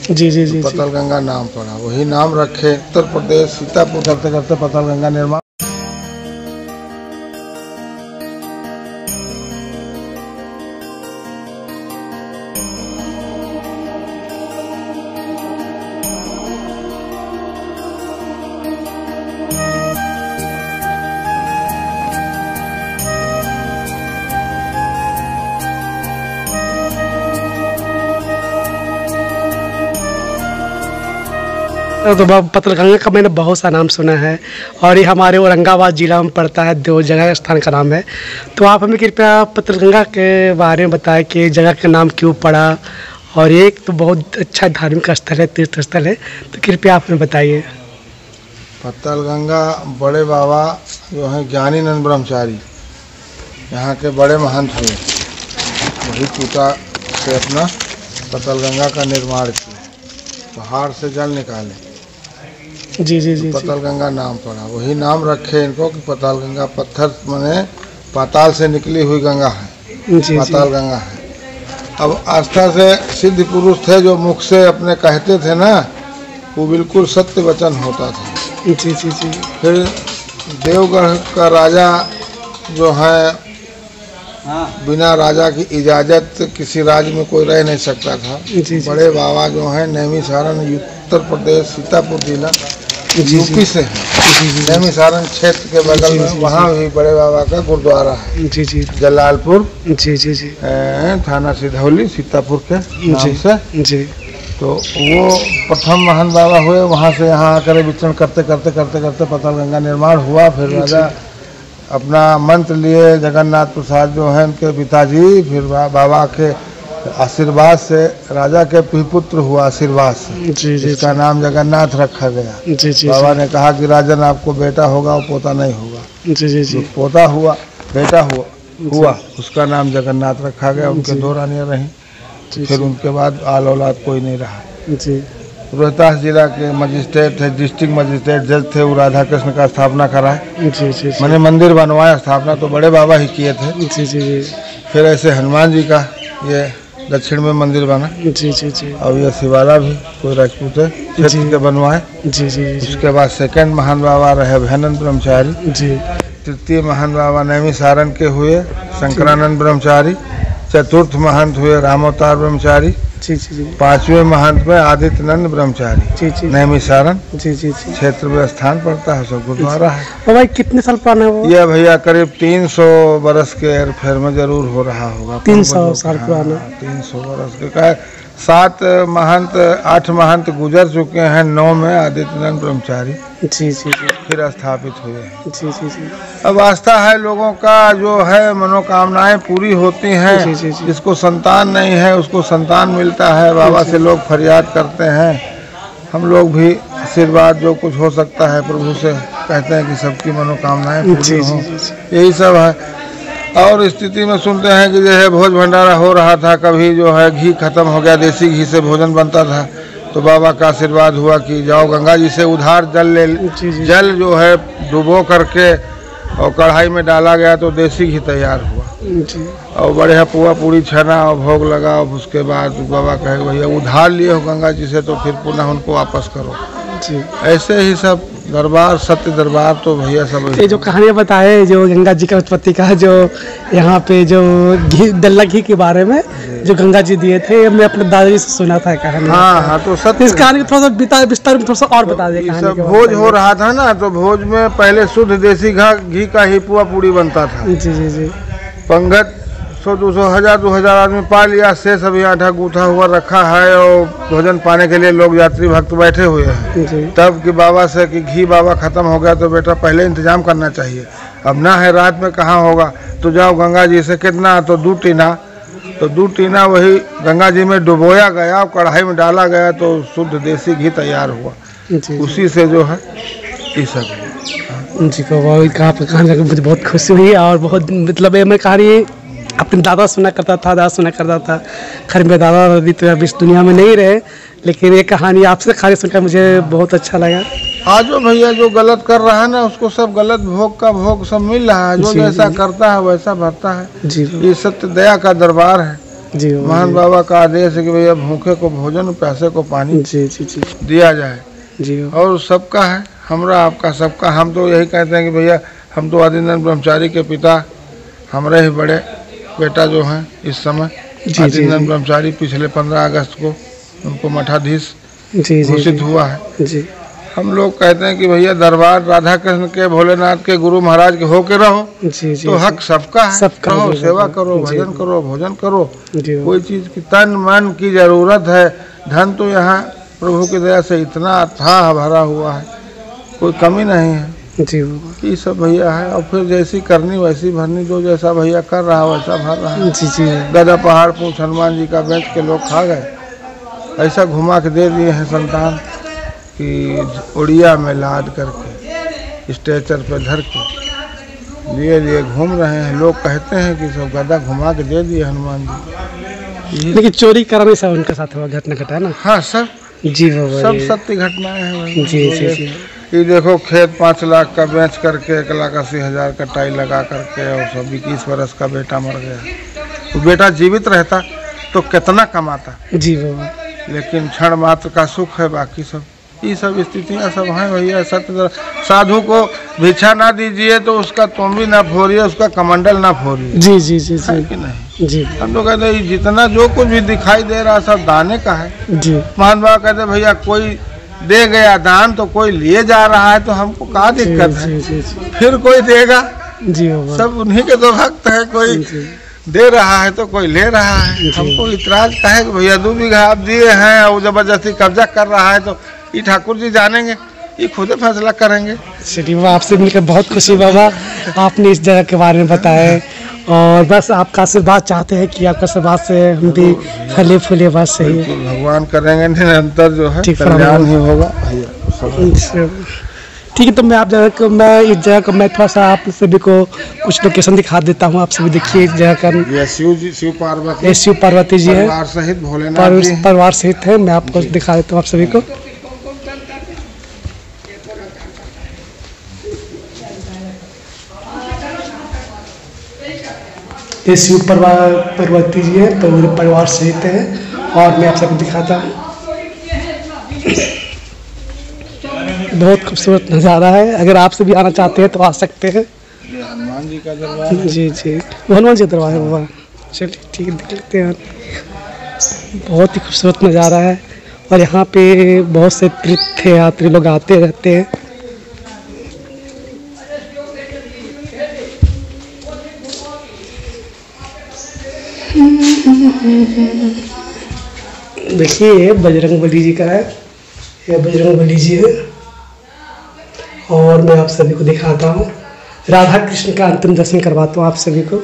जी जी जी। पतल गंगा नाम पड़ा, वही नाम रखे। उत्तर प्रदेश सीतापुर करते करते पतल गंगा निर्माण। तो पतल गंगा का मैंने बहुत सा नाम सुना है और ये हमारे औरंगाबाद जिला में पड़ता है, 2 जगह स्थान का नाम है। तो आप हमें कृपया पतल गंगा के बारे में बताएं कि जगह का नाम क्यों पड़ा, और एक तो बहुत अच्छा धार्मिक स्थल है, तीर्थ स्थल है, तो कृपया आप हमें बताइए। पतल गंगा बड़े बाबा जो हैं ज्ञानीनंद ब्रह्मचारी, यहाँ के बड़े महंत हुए, वही पूता से अपना पतल गंगा का निर्माण किया, पहाड़ से जल निकाले। जी जी जी। पतल गंगा नाम पड़ा, वही नाम रखे इनको कि पतल गंगा, पत्थर माने पाताल से निकली हुई गंगा है, पाताल गंगा है। अब आस्था से सिद्ध पुरुष थे जो मुख से अपने कहते थे ना, वो बिल्कुल सत्य वचन होता था। जी जी जी। फिर देवगढ़ का राजा जो है, बिना राजा की इजाज़त किसी राज्य में कोई रह नहीं सकता था। बड़े बाबा जो हैं नैमिषारण, उत्तर प्रदेश सीतापुर जिला यूपी से है। नैमिषारण क्षेत्र के बगल में वहाँ भी बड़े बाबा का गुरुद्वारा है। जी जी। जलालपुर, जी जी जी, थाना सिधौली, सीतापुर के नाम से। जी। तो वो प्रथम महंत बाबा हुए, वहाँ से यहाँ आकर विचरण करते करते करते करते पतल गंगा निर्माण हुआ। फिर राजा अपना मंत्र लिए, जगन्नाथ प्रसाद जो हैं उनके पिताजी, फिर बाबा के आशीर्वाद से राजा के पुत्र हुआ, आशीर्वाद से। जी जी। इसका नाम जगन्नाथ रखा गया। जी जी। बाबा ने कहा कि राजन आपको बेटा होगा, वो पोता नहीं होगा। जी जी जी। पोता हुआ, बेटा हुआ, उसका नाम जगन्नाथ रखा गया। उनके 2 रानियाँ रहीं, फिर उनके बाद आल औलाद कोई नहीं रहा। जी। रोहतास जिला के मजिस्ट्रेट थे, डिस्ट्रिक्ट मजिस्ट्रेट जज थे, वो राधा कृष्ण का स्थापना कराए। जी जी। मैंने मंदिर बनवाया, स्थापना तो बड़े बाबा ही किए थे। जी जी जी। फिर ऐसे हनुमान जी का ये दक्षिण में मंदिर बना। जी जी जी। और ये शिवाला भी कोई राजपूत क्षेत्र के बनवाए। जी जी। उसके बाद सेकंड महान बाबा रहे अभयानंद ब्रह्मचारी। जी। तृतीय महान बाबा नैमिषारण के हुए शंकरानंद ब्रह्मचारी। चतुर्थ महंत हुए रामोतार ब्रह्मचारी। जी जी जी। 5वें महंत में आदित्यनंद ब्रह्मचारी। जी जी। नैमिषारण जी जी जी क्षेत्र में स्थान पड़ता है, सब गुरुद्वारा है। तो भाई कितने साल पुराना है वो? ये भैया करीब 300 बरस के फेर में जरूर हो रहा होगा। 300 साल पुराना। 300 बरस के का 7 महंत 8 महंत गुजर चुके हैं, 9 में आदित्यनंद ब्रह्मचारी जी जी जी फिर स्थापित हुए हैं। जी जी जी। अब आस्था है लोगों का, जो है मनोकामनाएं पूरी होती हैं। जी जी जी। जिसको संतान नहीं है उसको संतान मिलता है, बाबा से लोग फरियाद करते हैं। हम लोग भी आशीर्वाद जो कुछ हो सकता है प्रभु से कहते हैं कि सबकी मनोकामनाएं पूरी हों, यही सब है। और स्थिति में सुनते हैं कि जो है भोज भंडारा हो रहा था, कभी जो है घी खत्म हो गया, देसी घी से भोजन बनता था, तो बाबा का आशीर्वाद हुआ कि जाओ गंगा जी से उधार जल ले। जल जो है डुबो करके और कढ़ाई में डाला गया तो देसी घी तैयार हुआ। और बढ़िया पुआ पूरी छना और भोग लगा। और उसके बाद बाबा कहे भैया उधार लिए हो गंगा जी से तो फिर पुनः उनको वापस करो। जी। ऐसे ही सब दरबार, सत्य दरबार तो भैया सब ये जो कहानियाँ बताए जो गंगा जी का उत्पत्ति का, जो यहाँ पे जो घी डल्ला घी के बारे में जो गंगा जी दिए थे, मैं अपने दादाजी से सुना था कहानी। हाँ हाँ, तो सत्य। इस कहानी को थोड़ा सा विस्तार में थोड़ा सा और बता दें। सब भोज हो रहा था ना, तो भोज में पहले शुद्ध देसी घी का ही पुआ पूरी बनता था। जी जी जी। पंगत 100, 200, 1000, 2000 आदमी पा लिया, शेष अभी आटा गूथा हुआ रखा है और भोजन पाने के लिए लोग यात्री भक्त बैठे हुए हैं। तब कि बाबा से कि घी बाबा खत्म हो गया तो बेटा पहले इंतजाम करना चाहिए, अब ना है रात में कहाँ होगा, तो जाओ गंगा जी से कितना, तो 2 टीना, तो 2 टीना वही गंगा जी में डुबोया गया और कढ़ाई में डाला गया तो शुद्ध देसी घी तैयार हुआ। उसी से जो है ये सब जी को कहानी मुझे बहुत खुशी हुई। और बहुत मतलब मैं कहानी अपने दादा सुना करता था, दादा सुना करता था। खैर मेरे दादा दादी तो अभी इस दुनिया में नहीं रहे, लेकिन ये कहानी आपसे कहानी सुनकर मुझे बहुत अच्छा लगा। आज जो भैया जो गलत कर रहा है ना, उसको सब गलत भोग का भोग सब मिल रहा है। जो जैसा करता है वैसा भरता है। जी। ये सत्य दया का दरबार है। जी महंत बाबा का आदेश है कि भैया भूखे को भोजन, प्यासे को पानी जी जी जी दिया जाए। जी और सबका है, हमरा आपका सबका। हम तो यही कहते हैं कि भैया हम तो आदिनारायण ब्रह्मचारी के पिता, हमारे ही बड़े बेटा जो हैं इस समय आदिनारायण ब्रह्मचारी, पिछले 15 अगस्त को उनको मठाधीश घोषित हुआ है। जी हम लोग कहते हैं कि भैया दरबार राधा कृष्ण के, भोलेनाथ के, गुरु महाराज के होके रहो। जी जी तो हक सबका है, सबका रहो, सेवा करो, भजन करो, भोजन करो। कोई चीज़ की तन मन की जरूरत है। धन तो यहाँ प्रभु की दया से इतना अथाह भरा हुआ है, कोई कमी नहीं है। जी ये सब भैया है। और फिर जैसी करनी वैसी भरनी, जो जैसा भैया कर रहा वैसा भर रहा है। जी जी गदा पहाड़ पूछ हनुमान जी का बेच के लोग खा गए, ऐसा घुमा के दे दिए हैं संतान कि उड़िया में लाद करके स्ट्रेचर पे धर के लिए घूम रहे हैं। लोग कहते हैं कि सब गदा घुमा के दे दिए हनुमान जी। लेकिन चोरी कराने से उनके साथ हुआ घटना घटा ना। हाँ सर, जी बाबा, सब सत्य घटनाएं हैं। जी जी जी ये देखो खेत 5 लाख का बेच करके 1,80,000 का टाई लगा करके, और सब 21 बरस का बेटा मर गया। तो बेटा जीवित रहता तो कितना कमाता। जी बाबा, लेकिन क्षण मात्र का सुख है, बाकी सब ये सब स्थितियाँ सब हैं भैया। सत्य साधु को भिक्षा ना दीजिए तो उसका तुम भी ना फोड़िए, उसका कमंडल ना फोड़िए। जी जी जी है जी कि नहीं? जी हम तो कहते हैं जितना जो कुछ भी दिखाई दे रहा सब दाने का है। जी महान बाबा कहते भैया कोई दे गया दान तो कोई लिए जा रहा है, तो हमको क्या दिक्कत है? जी जी जी फिर कोई देगा। जी बाबा, सब उन्हीं के तो भक्त है। कोई जी दे रहा है तो कोई ले रहा है। हमको इतराज का है कि भैया 2 बीघा आप दिए हैं और जबरदस्ती कब्जा कर रहा है, तो ये ठाकुर जी जानेंगे, ये खुद फैसला करेंगे। चलिए बाबा, आपसे मिलकर बहुत खुशी बाबा। आपने इस जगह के बारे में बताया, और बस आपका आशीर्वाद चाहते हैं कि आपका आशीर्वाद से हम भी फले फूले। बस सही है, भगवान करेंगे, निरंतर जो है ठीक कल्याण ही होगा भैया। ठीक है। तो मैं इस जगह को मैं थोड़ा सा आप सभी को कुछ लोकेशन दिखा देता हूँ। आप सभी देखिए इस जगह का। ये शिव पार्वती, शिव पार्वती जी है, परिवार सहित भोलेनाथ जी परिवार सहित है। मैं आपको दिखा देता हूँ आप सभी को। ये शिव पार्वती जी है, तो परिवार सहित है। और मैं आप सबको दिखाता हूँ, बहुत खूबसूरत नज़ारा है। अगर आप से भी आना चाहते हैं तो आ सकते हैं। हनुमान जी का दरबार। जी जी, हनुमान जी का दरबार है बाबा। चलिए ठीक है, देख लेते हैं। बहुत ही खूबसूरत नज़ारा है, और यहाँ पे बहुत से तीर्थ यात्री लोग आते रहते हैं। देखिए ये बजरंगबली जी का है, ये बजरंगबली जी है। और मैं आप सभी को दिखाता हूँ, राधा कृष्ण का अंतिम दर्शन करवाता हूँ आप सभी को।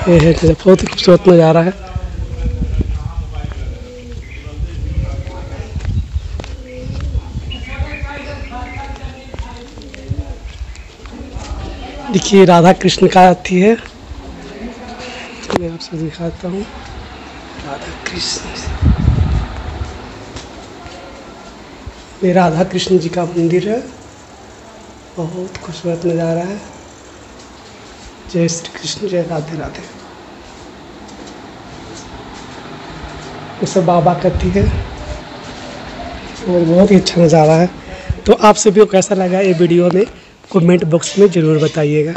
ये है बहुत ही खूबसूरत नज़ारा है। देखिए राधा कृष्ण का अथी है, मैं आपसे दिखाता हूँ। राधा कृष्ण, ये राधा कृष्ण जी का मंदिर है। बहुत खूबसूरत नज़ारा है। जय श्री कृष्ण, जय राधे राधे। ये सब बाबा का अथी है, और बहुत ही अच्छा नज़ारा है। तो आप सभी को कैसा लगा ये वीडियो में कमेंट बॉक्स में ज़रूर बताइएगा।